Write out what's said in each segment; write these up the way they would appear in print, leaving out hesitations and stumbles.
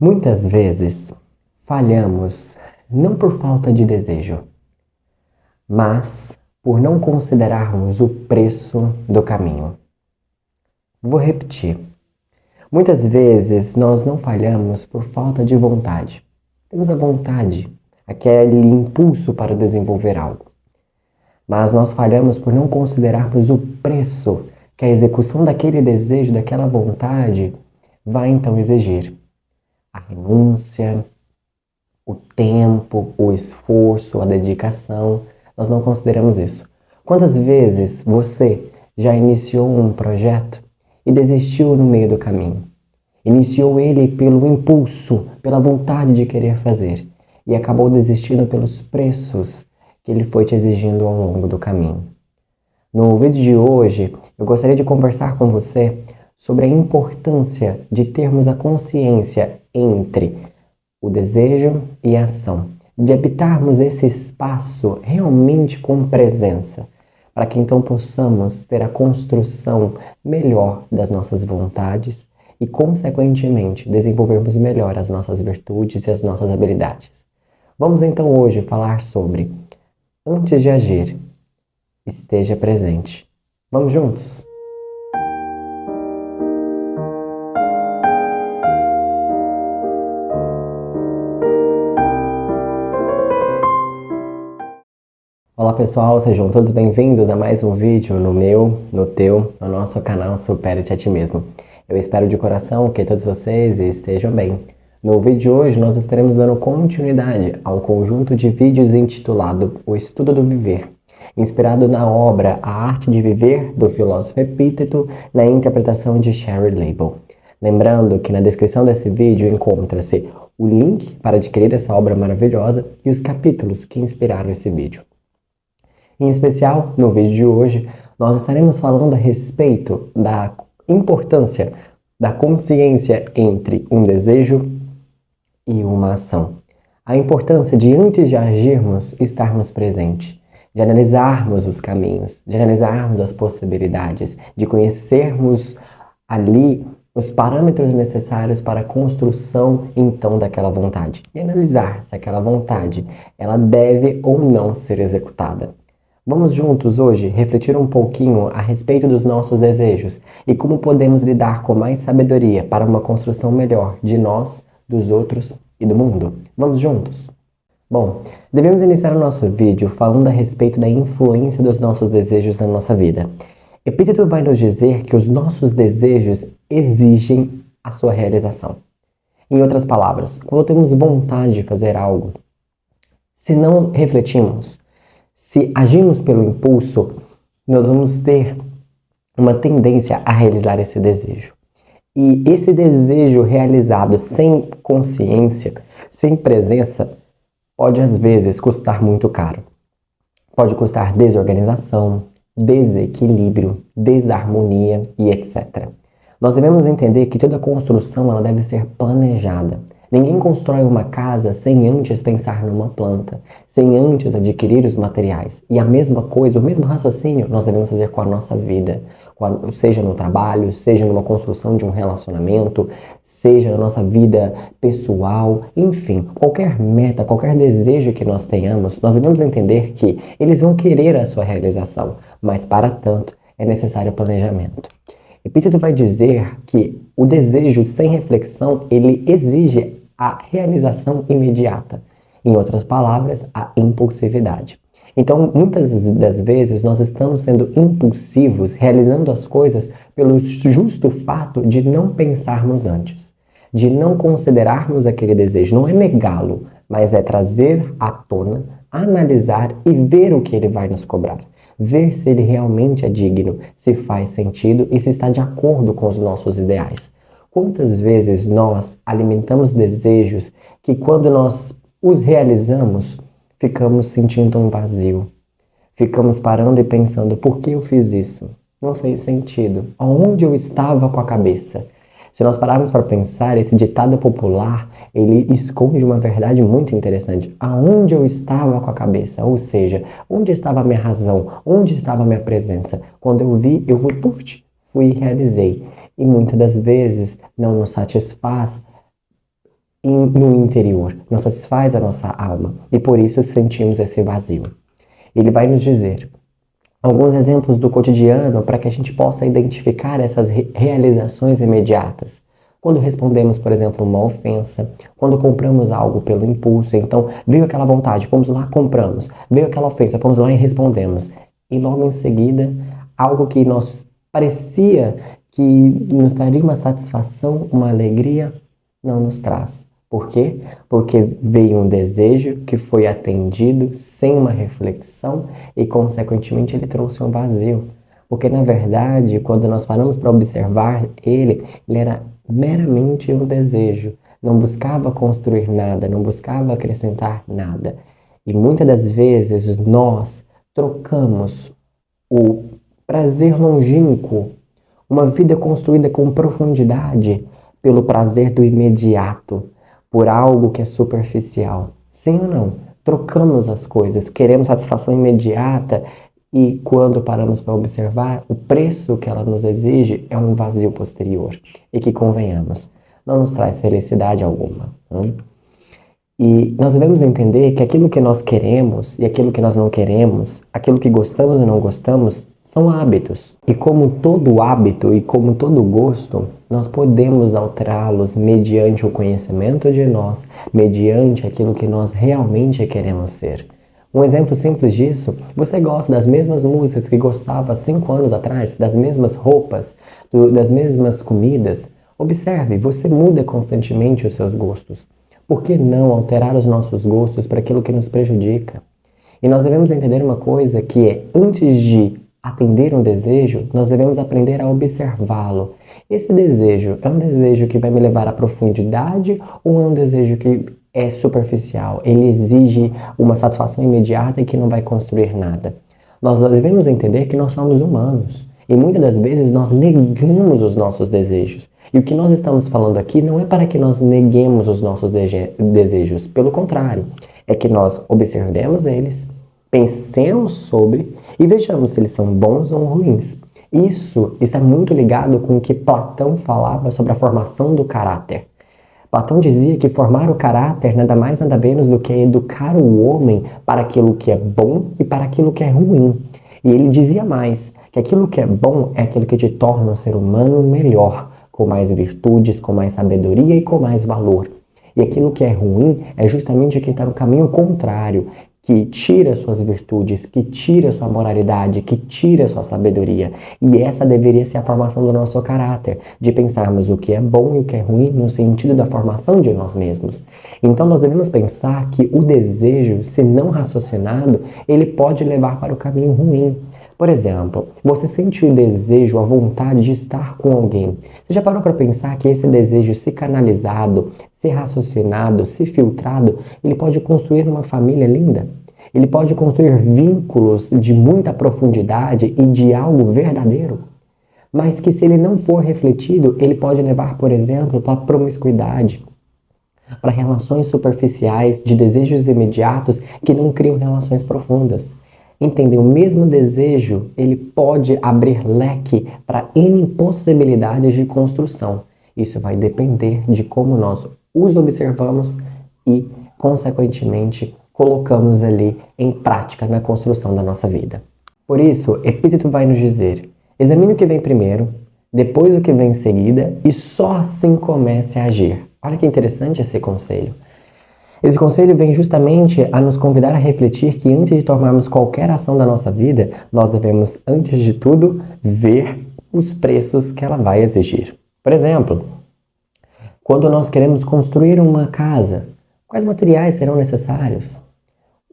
Muitas vezes falhamos não por falta de desejo, mas por não considerarmos o preço do caminho. Vou repetir. Muitas vezes nós não falhamos por falta de vontade. Temos a vontade, aquele impulso para desenvolver algo. Mas nós falhamos por não considerarmos o preço que a execução daquele desejo, daquela vontade, vai então exigir. A renúncia, o tempo, o esforço, a dedicação, nós não consideramos isso. Quantas vezes você já iniciou um projeto e desistiu no meio do caminho? Iniciou ele pelo impulso, pela vontade de querer fazer e acabou desistindo pelos preços que ele foi te exigindo ao longo do caminho. No vídeo de hoje, eu gostaria de conversar com você sobre a importância de termos a consciência entre o desejo e a ação, de habitarmos esse espaço realmente com presença, para que então possamos ter a construção melhor das nossas vontades e, consequentemente, desenvolvermos melhor as nossas virtudes e as nossas habilidades. Vamos então hoje falar sobre antes de agir, esteja presente. Vamos juntos? Olá pessoal, sejam todos bem-vindos a mais um vídeo no meu, no teu, no nosso canal Supere-te a Ti Mesmo. Eu espero de coração que todos vocês estejam bem. No vídeo de hoje nós estaremos dando continuidade ao conjunto de vídeos intitulado O Estudo do Viver, inspirado na obra A Arte de Viver, do filósofo Epíteto, na interpretação de Sherry Label. Lembrando que na descrição desse vídeo encontra-se o link para adquirir essa obra maravilhosa e os capítulos que inspiraram esse vídeo. Em especial, no vídeo de hoje, nós estaremos falando a respeito da importância da consciência entre um desejo e uma ação. A importância de, antes de agirmos, estarmos presentes, de analisarmos os caminhos, de analisarmos as possibilidades, de conhecermos ali os parâmetros necessários para a construção, então, daquela vontade. E analisar se aquela vontade, ela deve ou não ser executada. Vamos juntos hoje refletir um pouquinho a respeito dos nossos desejos e como podemos lidar com mais sabedoria para uma construção melhor de nós, dos outros e do mundo. Vamos juntos? Bom, devemos iniciar o nosso vídeo falando a respeito da influência dos nossos desejos na nossa vida. Epíteto vai nos dizer que os nossos desejos exigem a sua realização. Em outras palavras, quando temos vontade de fazer algo, se não refletimos, se agimos pelo impulso, nós vamos ter uma tendência a realizar esse desejo. E esse desejo realizado sem consciência, sem presença, pode às vezes custar muito caro. Pode custar desorganização, desequilíbrio, desarmonia e etc. Nós devemos entender que toda construção ela deve ser planejada. Ninguém constrói uma casa sem antes pensar numa planta, sem antes adquirir os materiais. E a mesma coisa, o mesmo raciocínio nós devemos fazer com a nossa vida, seja no trabalho, seja numa construção de um relacionamento, seja na nossa vida pessoal, enfim, qualquer meta, qualquer desejo que nós tenhamos, nós devemos entender que eles vão querer a sua realização, mas para tanto é necessário planejamento. Epíteto vai dizer que o desejo sem reflexão, ele exige a realização imediata. Em outras palavras, a impulsividade. Então, muitas das vezes, nós estamos sendo impulsivos, realizando as coisas pelo justo fato de não pensarmos antes, de não considerarmos aquele desejo. Não é negá-lo, mas é trazer à tona, analisar e ver o que ele vai nos cobrar. Ver se ele realmente é digno, se faz sentido e se está de acordo com os nossos ideais. Quantas vezes nós alimentamos desejos que, quando nós os realizamos, ficamos sentindo um vazio. Ficamos parando e pensando, por que eu fiz isso? Não fez sentido. Aonde eu estava com a cabeça? Se nós pararmos para pensar, esse ditado popular, ele esconde uma verdade muito interessante. Aonde eu estava com a cabeça? Ou seja, onde estava a minha razão? Onde estava a minha presença? Quando eu vi, eu fui e realizei. E muitas das vezes não nos satisfaz no interior, não satisfaz a nossa alma e por isso sentimos esse vazio. Ele vai nos dizer alguns exemplos do cotidiano para que a gente possa identificar essas realizações imediatas. Quando respondemos, por exemplo, uma ofensa, quando compramos algo pelo impulso, então veio aquela vontade, fomos lá, compramos, veio aquela ofensa, fomos lá e respondemos. E logo em seguida, algo que nos parecia que nos traria uma satisfação, uma alegria, não nos traz. Por quê? Porque veio um desejo que foi atendido sem uma reflexão e, consequentemente, ele trouxe um vazio. Porque, na verdade, quando nós paramos para observar ele era meramente um desejo. Não buscava construir nada, não buscava acrescentar nada. E muitas das vezes nós trocamos o prazer longínquo, uma vida construída com profundidade, pelo prazer do imediato, por algo que é superficial. Sim ou não? Trocamos as coisas, queremos satisfação imediata e quando paramos para observar, o preço que ela nos exige é um vazio posterior e que, convenhamos, não nos traz felicidade alguma. E nós devemos entender que aquilo que nós queremos e aquilo que nós não queremos, aquilo que gostamos e não gostamos, são hábitos. E como todo hábito e como todo gosto, nós podemos alterá-los mediante o conhecimento de nós, mediante aquilo que nós realmente queremos ser. Um exemplo simples disso, você gosta das mesmas músicas que gostava 5 anos atrás, das mesmas roupas, das mesmas comidas. Observe, você muda constantemente os seus gostos. Por que não alterar os nossos gostos para aquilo que nos prejudica? E nós devemos entender uma coisa que é, antes de atender um desejo, nós devemos aprender a observá-lo. Esse desejo é um desejo que vai me levar à profundidade ou é um desejo que é superficial? Ele exige uma satisfação imediata e que não vai construir nada. Nós devemos entender que nós somos humanos e muitas das vezes nós negamos os nossos desejos. E o que nós estamos falando aqui não é para que nós neguemos os nossos desejos, pelo contrário, é que nós observemos eles, pensemos sobre e vejamos se eles são bons ou ruins. Isso está muito ligado com o que Platão falava sobre a formação do caráter. Platão dizia que formar o caráter nada mais nada menos do que educar o homem para aquilo que é bom e para aquilo que é ruim. E ele dizia mais, que aquilo que é bom é aquilo que te torna um ser humano melhor, com mais virtudes, com mais sabedoria e com mais valor. E aquilo que é ruim é justamente o que está no caminho contrário, que tira suas virtudes, que tira sua moralidade, que tira sua sabedoria. E essa deveria ser a formação do nosso caráter, de pensarmos o que é bom e o que é ruim no sentido da formação de nós mesmos. Então nós devemos pensar que o desejo, se não raciocinado, ele pode levar para o caminho ruim. Por exemplo, você sente o desejo, a vontade de estar com alguém. Você já parou para pensar que esse desejo, se canalizado, se raciocinado, se filtrado, ele pode construir uma família linda? Ele pode construir vínculos de muita profundidade e de algo verdadeiro? Mas que se ele não for refletido, ele pode levar, por exemplo, para a promiscuidade, para relações superficiais, de desejos imediatos que não criam relações profundas. Entendem? O mesmo desejo, ele pode abrir leque para N possibilidades de construção. Isso vai depender de como nós os observamos e, consequentemente, colocamos ali em prática na construção da nossa vida. Por isso, Epíteto vai nos dizer, examine o que vem primeiro, depois o que vem em seguida e só assim comece a agir. Olha que interessante esse conselho. Esse conselho vem justamente a nos convidar a refletir que antes de tomarmos qualquer ação da nossa vida, nós devemos, antes de tudo, ver os preços que ela vai exigir. Por exemplo, quando nós queremos construir uma casa, quais materiais serão necessários?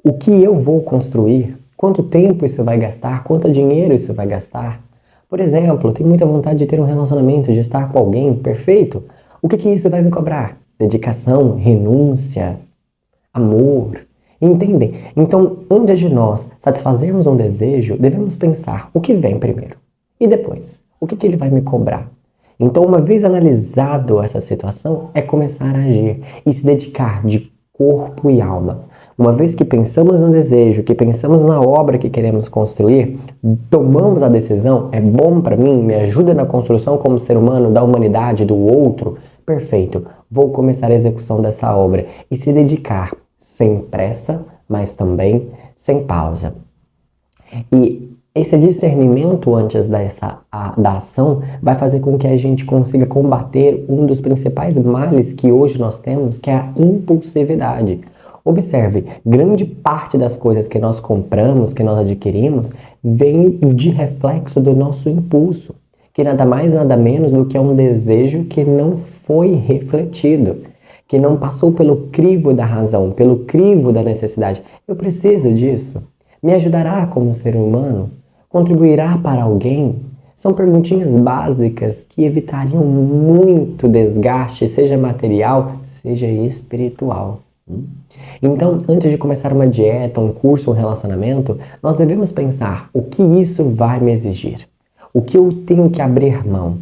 O que eu vou construir? Quanto tempo isso vai gastar? Quanto dinheiro isso vai gastar? Por exemplo, eu tenho muita vontade de ter um relacionamento, de estar com alguém perfeito. O que isso vai me cobrar? Dedicação, renúncia, amor. Entendem? Então, antes de nós satisfazermos um desejo, devemos pensar o que vem primeiro. E depois, o que ele vai me cobrar? Então, uma vez analisado essa situação, é começar a agir e se dedicar de corpo e alma. Uma vez que pensamos no desejo, que pensamos na obra que queremos construir, tomamos a decisão, é bom para mim, me ajuda na construção como ser humano, da humanidade, do outro, Perfeito, vou começar a execução dessa obra e se dedicar sem pressa, mas também sem pausa. E esse discernimento antes da ação vai fazer com que a gente consiga combater um dos principais males que hoje nós temos, que é a impulsividade. Observe, grande parte das coisas que nós compramos, que nós adquirimos, vem de reflexo do nosso impulso, que nada mais nada menos do que é um desejo que não foi refletido, que não passou pelo crivo da razão, pelo crivo da necessidade. Eu preciso disso. Me ajudará como ser humano? Contribuirá para alguém? São perguntinhas básicas que evitariam muito desgaste, seja material, seja espiritual. Então, antes de começar uma dieta, um curso, um relacionamento, nós devemos pensar: o que isso vai me exigir? O que eu tenho que abrir mão?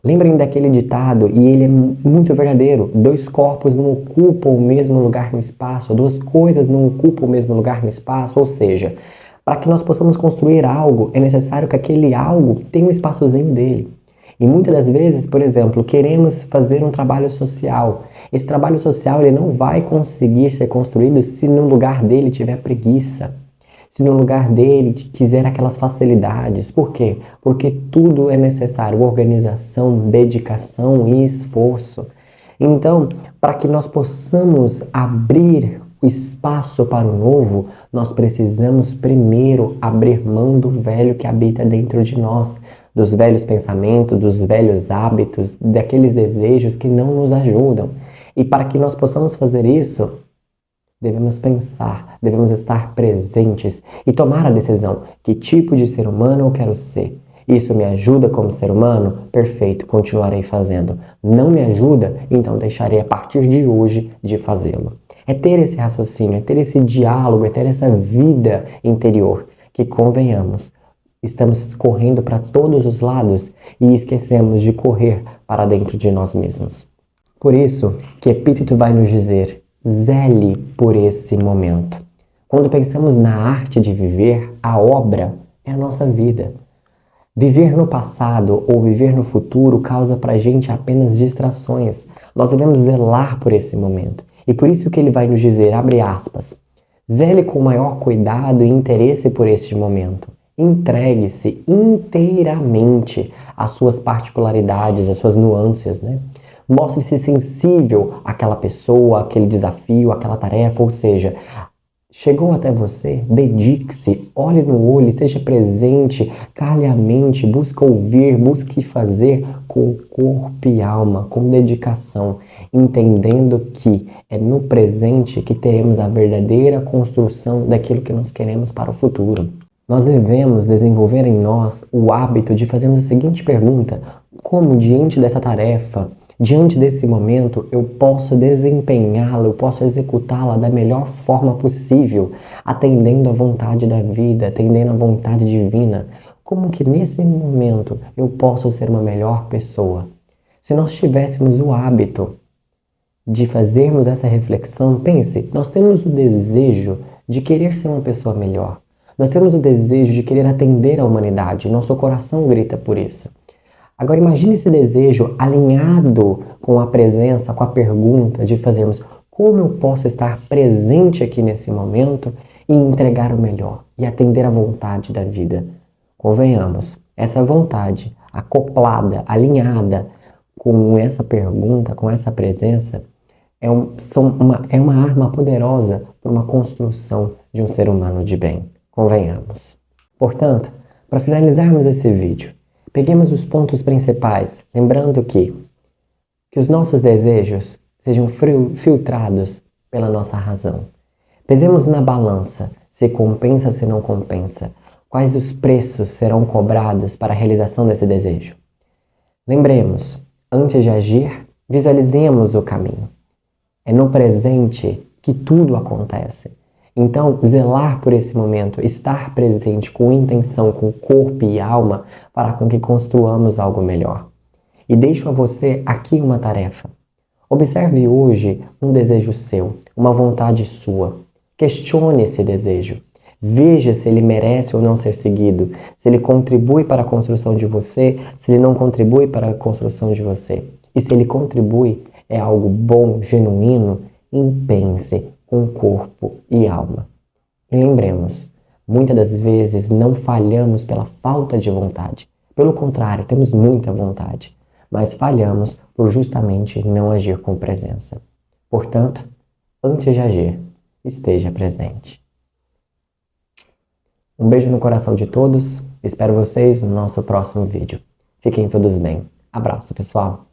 Lembrem daquele ditado, e ele é muito verdadeiro: dois corpos não ocupam o mesmo lugar no espaço, duas coisas não ocupam o mesmo lugar no espaço, ou seja, para que nós possamos construir algo, é necessário que aquele algo tenha um espaçozinho dele. E muitas das vezes, por exemplo, queremos fazer um trabalho social. Esse trabalho social ele não vai conseguir ser construído se no lugar dele tiver preguiça. Se no lugar dele quiser aquelas facilidades. Por quê? Porque tudo é necessário: organização, dedicação e esforço. Então, para que nós possamos abrir o espaço para o novo, nós precisamos primeiro abrir mão do velho que habita dentro de nós, dos velhos pensamentos, dos velhos hábitos, daqueles desejos que não nos ajudam. E para que nós possamos fazer isso, devemos pensar, devemos estar presentes e tomar a decisão: que tipo de ser humano eu quero ser? Isso me ajuda como ser humano? Perfeito, continuarei fazendo. Não me ajuda? Então deixarei a partir de hoje de fazê-lo. É ter esse raciocínio, é ter esse diálogo, é ter essa vida interior, que convenhamos, estamos correndo para todos os lados e esquecemos de correr para dentro de nós mesmos. Por isso que Epíteto vai nos dizer: zele por esse momento. Quando pensamos na arte de viver, a obra é a nossa vida. Viver no passado ou viver no futuro causa pra gente apenas distrações. Nós devemos zelar por esse momento. E por isso que ele vai nos dizer, abre aspas, zele com maior cuidado e interesse por este momento. Entregue-se inteiramente às suas particularidades, às suas nuances, né? Mostre-se sensível àquela pessoa, àquele desafio, àquela tarefa, ou seja, chegou até você, dedique-se, olhe no olho, esteja presente, cale a mente, busque ouvir, busque fazer com corpo e alma, com dedicação, entendendo que é no presente que teremos a verdadeira construção daquilo que nós queremos para o futuro. Nós devemos desenvolver em nós o hábito de fazermos a seguinte pergunta: como diante dessa tarefa, diante desse momento, eu posso desempenhá-la, eu posso executá-la da melhor forma possível, atendendo à vontade da vida, atendendo à vontade divina? Como que nesse momento eu posso ser uma melhor pessoa? Se nós tivéssemos o hábito de fazermos essa reflexão, pense, nós temos o desejo de querer ser uma pessoa melhor. Nós temos o desejo de querer atender a humanidade, nosso coração grita por isso. Agora imagine esse desejo alinhado com a presença, com a pergunta de fazermos: como eu posso estar presente aqui nesse momento e entregar o melhor e atender à vontade da vida? Convenhamos, essa vontade acoplada, alinhada com essa pergunta, com essa presença, é uma arma poderosa para uma construção de um ser humano de bem. Convenhamos. Portanto, para finalizarmos esse vídeo, peguemos os pontos principais, lembrando que os nossos desejos sejam filtrados pela nossa razão. Pesemos na balança se compensa, se não compensa. Quais os preços serão cobrados para a realização desse desejo? Lembremos, antes de agir, visualizemos o caminho. É no presente que tudo acontece. Então, zelar por esse momento, estar presente com intenção, com corpo e alma, para com que construamos algo melhor. E deixo a você aqui uma tarefa. Observe hoje um desejo seu, uma vontade sua. Questione esse desejo. Veja se ele merece ou não ser seguido, se ele contribui para a construção de você, se ele não contribui para a construção de você. E se ele contribui, é algo bom, genuíno, empenhe-se com corpo e alma. E lembremos, muitas das vezes não falhamos pela falta de vontade. Pelo contrário, temos muita vontade, mas falhamos por justamente não agir com presença. Portanto, antes de agir, esteja presente. Um beijo no coração de todos. Espero vocês no nosso próximo vídeo. Fiquem todos bem. Abraço, pessoal!